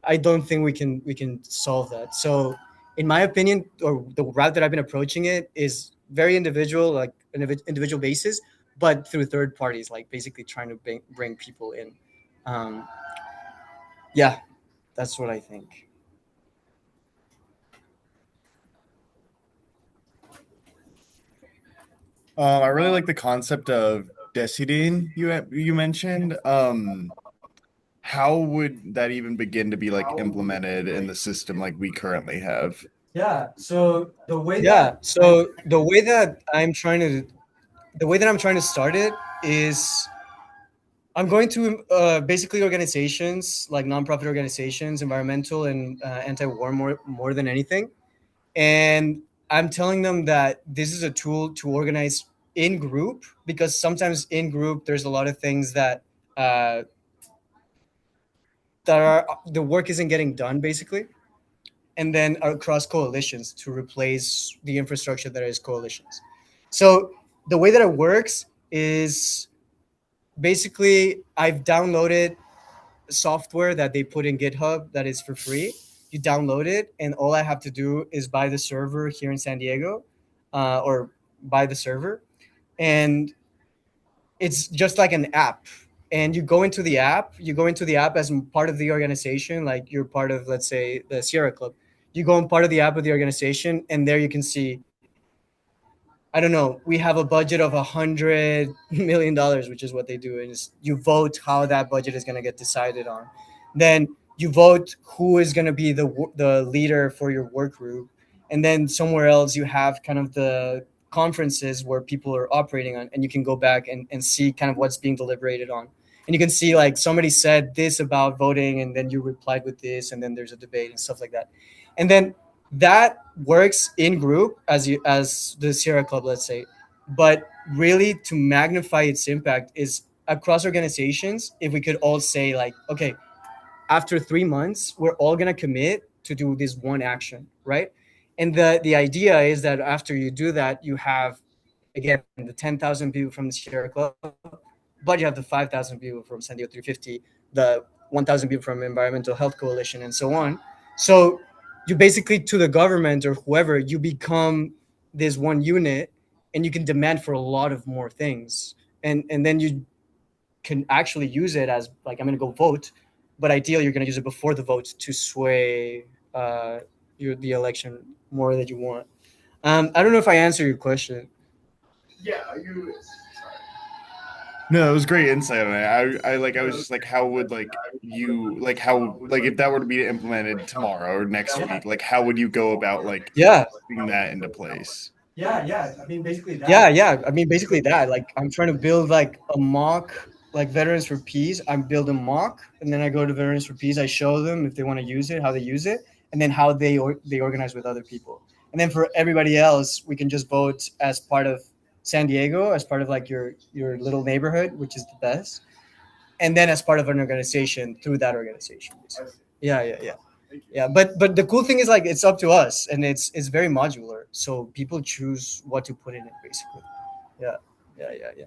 I don't think we can solve that. So, in my opinion, or the route that I've been approaching it is very individual, like an individual basis, but through third parties, like basically trying to bring people in. Um, yeah, that's what I think. I really like the concept of decidim you mentioned. How would that even begin to be like implemented in the system like we currently have? So the way that I'm trying to start it is I'm going to basically organizations like nonprofit organizations, environmental and anti-war more than anything, and I'm telling them that this is a tool to organize in group because sometimes in group there's a lot of things uh, that are the work isn't getting done basically, and then across coalitions to replace the infrastructure that is coalitions. So the way that it works is basically I've downloaded software that they put in GitHub that is for free. You download it, and all I have to do is buy the server here in San Diego, or buy the server, and it's just like an app. And you go into the app. You go into the app as part of the organization, like you're part of, let's say, the Sierra Club. You go in part of the app of the organization, and there you can see I don't know. We have a budget of $100 million, which is what they do. Is you vote how that budget is going to get decided on. Then you vote who is going to be the leader for your work group, and then somewhere else you have kind of the conferences where people are operating on, and you can go back and see kind of what's being deliberated on. And you can see like somebody said this about voting, and then you replied with this, and then there's a debate and stuff like that. And then that works in group as the Sierra Club, let's say, but really to magnify its impact is across organizations. If we could all say like, okay, after 3 months, we're all gonna commit to do this one action, right? And the idea is that after you do that, you have again the 10,000 people from the Sierra Club, but you have the 5,000 people from San Diego 350, the 1,000 people from Environmental Health Coalition, and so on. So you basically, to the government or whoever, you become this one unit, and you can demand for a lot of more things, and then you can actually use it as like I'm going to go vote, but ideally you're going to use it before the vote to sway the election more that you want. I don't know if I answer your question. No, it was great insight on it. I was just like, how would like you like how like if that were to be implemented tomorrow or next week, like how would you go about like Yeah. putting that into place? Yeah. I mean, basically that. Like, I'm trying to build like a mock, like Veterans for Peace. I build a mock, and then I go to Veterans for Peace. I show them if they want to use it, how they use it, and then how they organize with other people. And then for everybody else, we can just vote as part of San Diego, as part of like your little neighborhood, which is the best, and then as part of an organization through that organization. Basically. Yeah, but the cool thing is like it's up to us, and it's very modular, so people choose what to put in it basically. Yeah, yeah.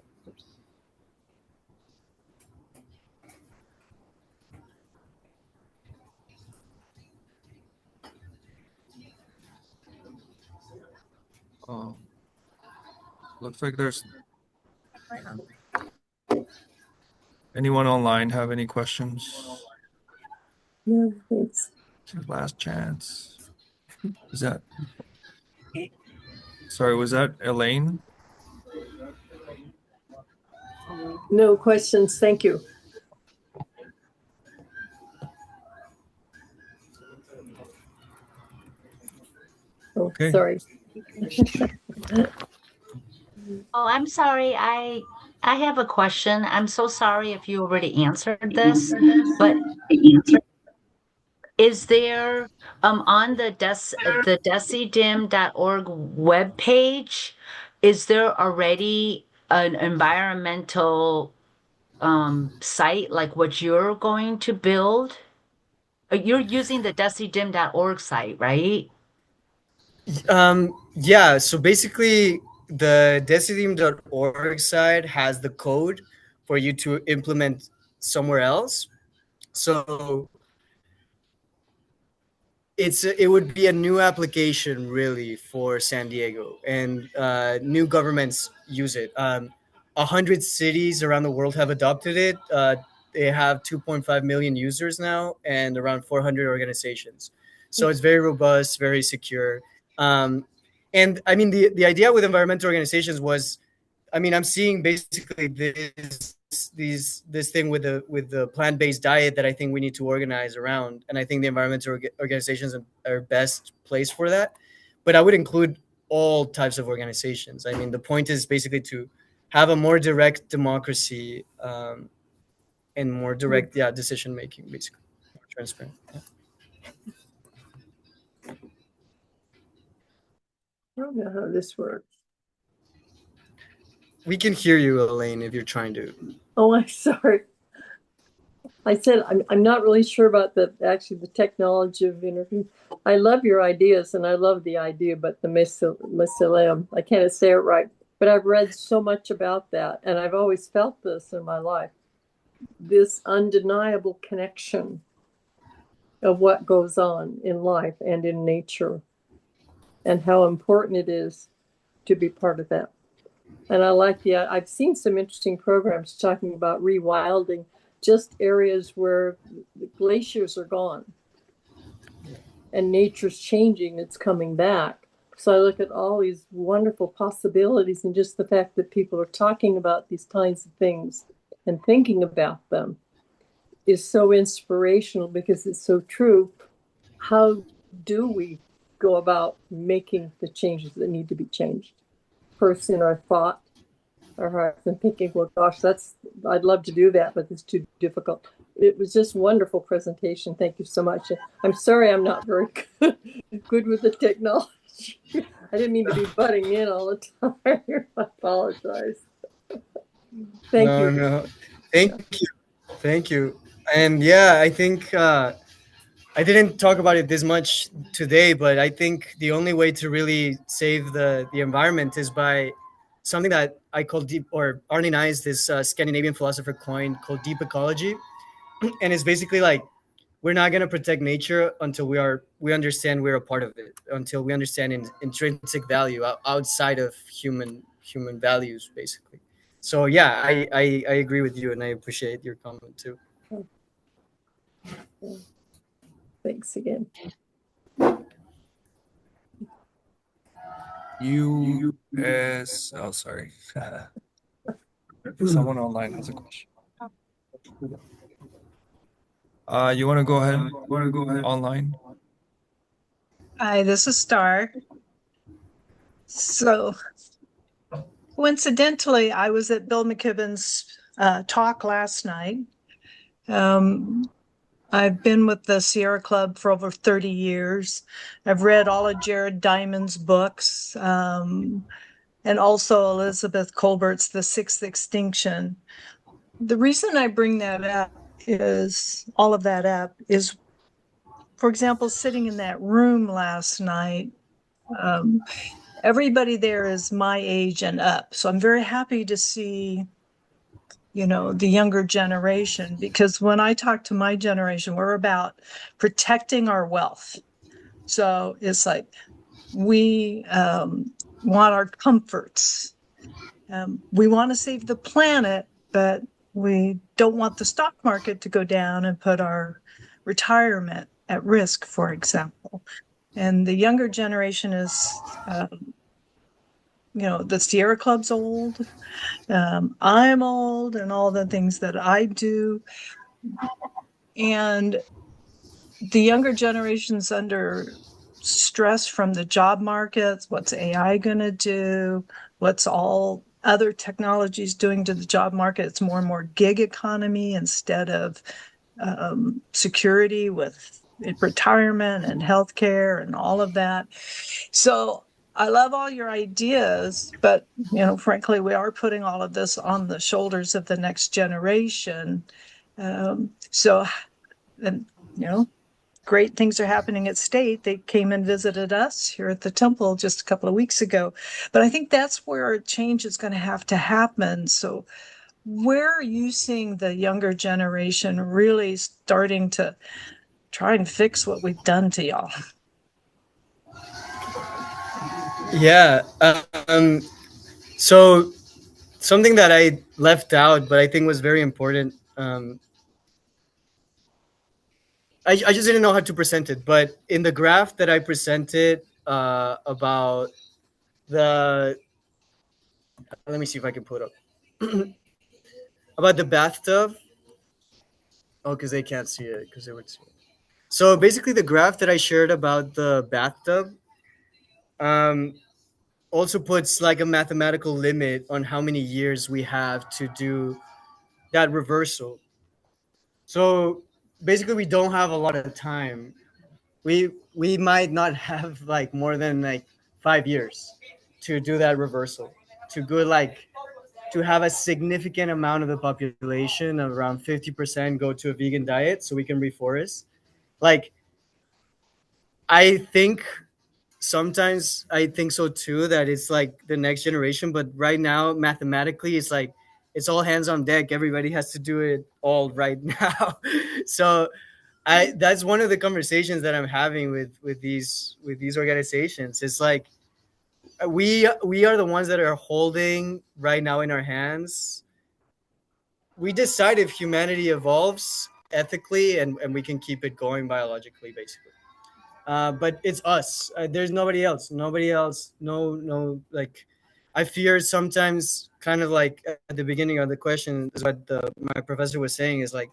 Oh, looks like there's anyone online have any questions? No, thanks. It's your last chance. Is that, sorry, was that Elaine? No questions. Thank you. Oh, Okay. sorry. Oh, I'm sorry. I have a question. I'm so sorry if you already answered this, but is there on the decidim.org webpage, is there already an environmental site like what you're going to build? You're using the decidim.org site, right? Yeah, so basically the decidim.org site has the code for you to implement somewhere else. So it would be a new application really for San Diego, and new governments use it. 100 cities around the world have adopted it. They have 2.5 million users now and around 400 organizations. So it's very robust, very secure. And I mean, the idea with environmental organizations was, I mean, I'm seeing basically this thing with the plant-based diet that I think we need to organize around, and I think the environmental organizations are best placed for that. But I would include all types of organizations. I mean, the point is basically to have a more direct democracy, and more direct, yeah, decision making, basically more transparent. Yeah. I don't know how this works. We can hear you, Elaine, if you're trying to. Oh, I'm sorry. I said I'm not really sure about the technology of interview. I love your ideas, and I love the idea about the mycelium. I can't say it right, but I've read so much about that, and I've always felt this in my life. This undeniable connection of what goes on in life and in nature, and how important it is to be part of that. And I like I've seen some interesting programs talking about rewilding just areas where the glaciers are gone and nature's changing, it's coming back. So I look at all these wonderful possibilities, and just the fact that people are talking about these kinds of things and thinking about them is so inspirational, because it's so true. How do we go about making the changes that need to be changed? First, in our thought, our hearts, and thinking, well, gosh, I'd love to do that, but it's too difficult. It was just wonderful presentation. Thank you so much. I'm sorry I'm not very good with the technology. I didn't mean to be butting in all the time. I apologize. Thank you. No, thank you. And yeah, I think I didn't talk about it this much today, but I think the only way to really save the environment is by something that I call deep, or Arne Nice, this Scandinavian philosopher, coined, called deep ecology. And it's basically like, we're not going to protect nature until we understand we're a part of it, until we understand intrinsic value outside of human values, basically. So yeah, I agree with you, and I appreciate your comment too. Thanks again. Oh, sorry. Someone online has a question. You want to go ahead? Online? Hi, this is Star. So, coincidentally, I was at Bill McKibben's talk last night. I've been with the Sierra Club for over 30 years. I've read all of Jared Diamond's books, and also Elizabeth Colbert's The Sixth Extinction. The reason I bring that up is, for example, sitting in that room last night, everybody there is my age and up. So I'm very happy to see, the younger generation, because when I talk to my generation, we're about protecting our wealth. So it's like we want our comforts. We want to save the planet, but we don't want the stock market to go down and put our retirement at risk, for example. And the younger generation is, the Sierra Club's old. I'm old, and all the things that I do. And the younger generation's under stress from the job markets. What's AI going to do? What's all other technologies doing to the job market? It's more and more gig economy instead of security with retirement and healthcare and all of that. So I love all your ideas, but frankly, we are putting all of this on the shoulders of the next generation. So, and great things are happening at state. They came and visited us here at the temple just a couple of weeks ago. But I think that's where a change is going to have to happen. So where are you seeing the younger generation really starting to try and fix what we've done to y'all? Yeah. So something that I left out, but I think was very important. I just didn't know how to present it, but in the graph that I presented about the, let me see if I can pull it up, about the bathtub. Oh, because they can't see it because they would see it. So basically, the graph that I shared about the bathtub also puts like a mathematical limit on how many years we have to do that reversal. So basically, we don't have a lot of time. We might not have like more than like 5 years to do that reversal, to go like to have a significant amount of the population, of around 50%, go to a vegan diet so we can reforest. Like, I think sometimes I think so too, that it's like the next generation, but right now mathematically it's like it's all hands on deck. Everybody has to do it all right now. So I that's one of the conversations that I'm having with these organizations. It's like we are the ones that are holding right now in our hands. We decide if humanity evolves ethically, and we can keep it going biologically, basically. But it's us. There's nobody else. Nobody else. No, no. Like, I fear sometimes, kind of like at the beginning of the question, is what my professor was saying, is like,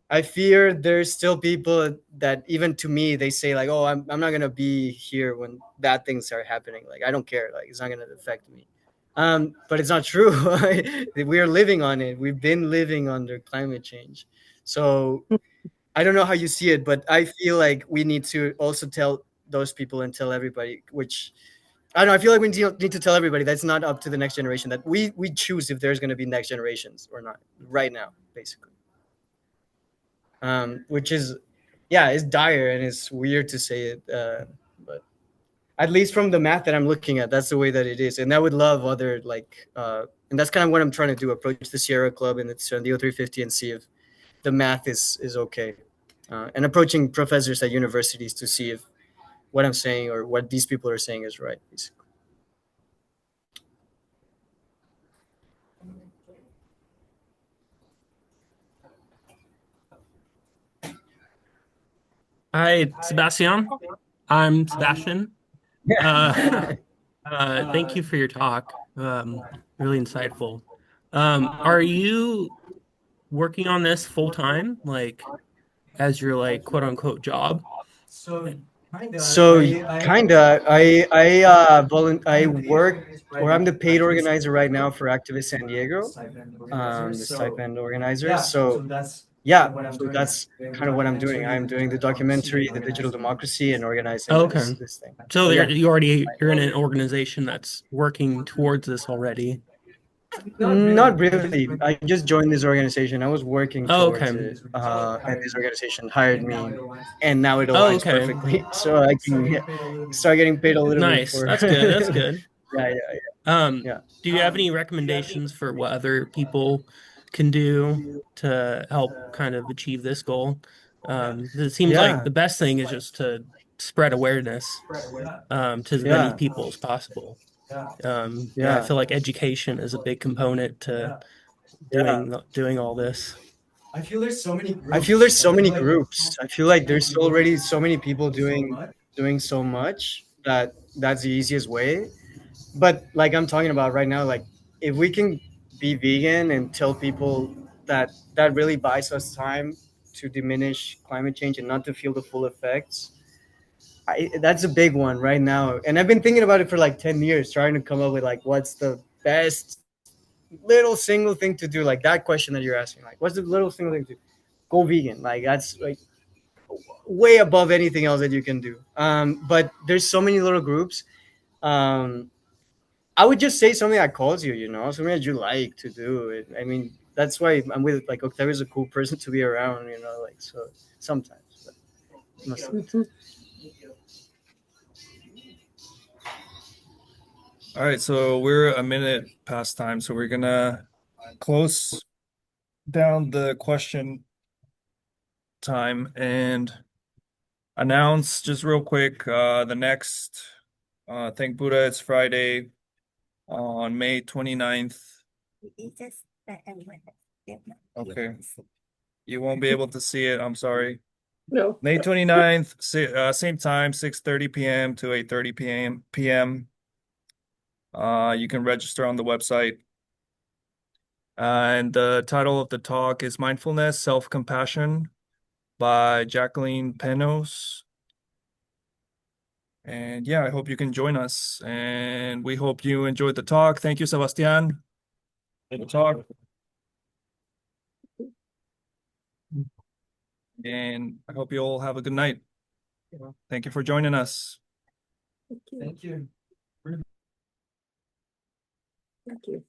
I fear there's still people that even to me they say like, oh, I'm not gonna be here when bad things are happening. Like, I don't care. Like, it's not gonna affect me. But it's not true. We are living on it. We've been living under climate change. So I don't know how you see it, but I feel like we need to also tell those people and tell everybody, which I don't know. I feel like we need to tell everybody that's not up to the next generation, that we choose if there's going to be next generations or not right now, basically. Which is, yeah, it's dire and it's weird to say it, but at least from the math that I'm looking at, that's the way that it is. And I would love other and that's kind of what I'm trying to do: approach the Sierra Club and the San Diego 350 and see if the math is okay. And approaching professors at universities to see if what I'm saying or what these people are saying is right, basically. Hi, Sebastián. I'm Sebastian. Thank you for your talk. Really insightful. Are you working on this full time, like as your like quote unquote job? So kinda, I work, or I'm the paid organizer right now for Activist San Diego, the stipend organizer. So yeah, so that's kind of what I'm doing. I'm doing the documentary, the digital democracy, and organizing Okay. this thing. So Yeah. you're in an organization that's working towards this already. Not really. I just joined this organization. I was working towards Okay. it, and this organization hired me, and now it aligns Okay. perfectly, so I can start getting paid a little bit Nice. for. That's good. That's good. Yeah. Do you have any recommendations for what other people can do to help kind of achieve this goal? It seems like Yeah. the best thing is just spread awareness to as many Yeah. people as possible. I Yeah. feel like education is a big component to doing all this. I feel there's so many groups. I feel like there's already so many people doing so much that that's the easiest way. But like I'm talking about right now, like if we can be vegan and tell people that that really buys us time to diminish climate change and not to feel the full effects, that's a big one right now. And I've been thinking about it for like 10 years, trying to come up with like what's the best little single thing to do, like that question that you're asking, like what's the little single thing to do? Go vegan, like that's like way above anything else that you can do. But there's so many little groups. I would just say something that calls you, something that you like to do. I mean, that's why I'm with like Octavio's a cool person to be around, like so sometimes. But mostly. All right, so we're a minute past time, so we're gonna close down the question time and announce just real quick the next Thank Buddha, it's Friday on May 29th. It's just that everyone has Okay. You won't be able to see it, I'm sorry. No. May 29th, same time, 6:30 p.m. to 8:30 p.m. You can register on the website. And the title of the talk is Mindfulness, Self-Compassion by Jacqueline Penos. And yeah, I hope you can join us. And we hope you enjoyed the talk. Thank you, Sebastián, for the talk. And I hope you all have a good night. Thank you for joining us. Thank you. Thank you. Thank you.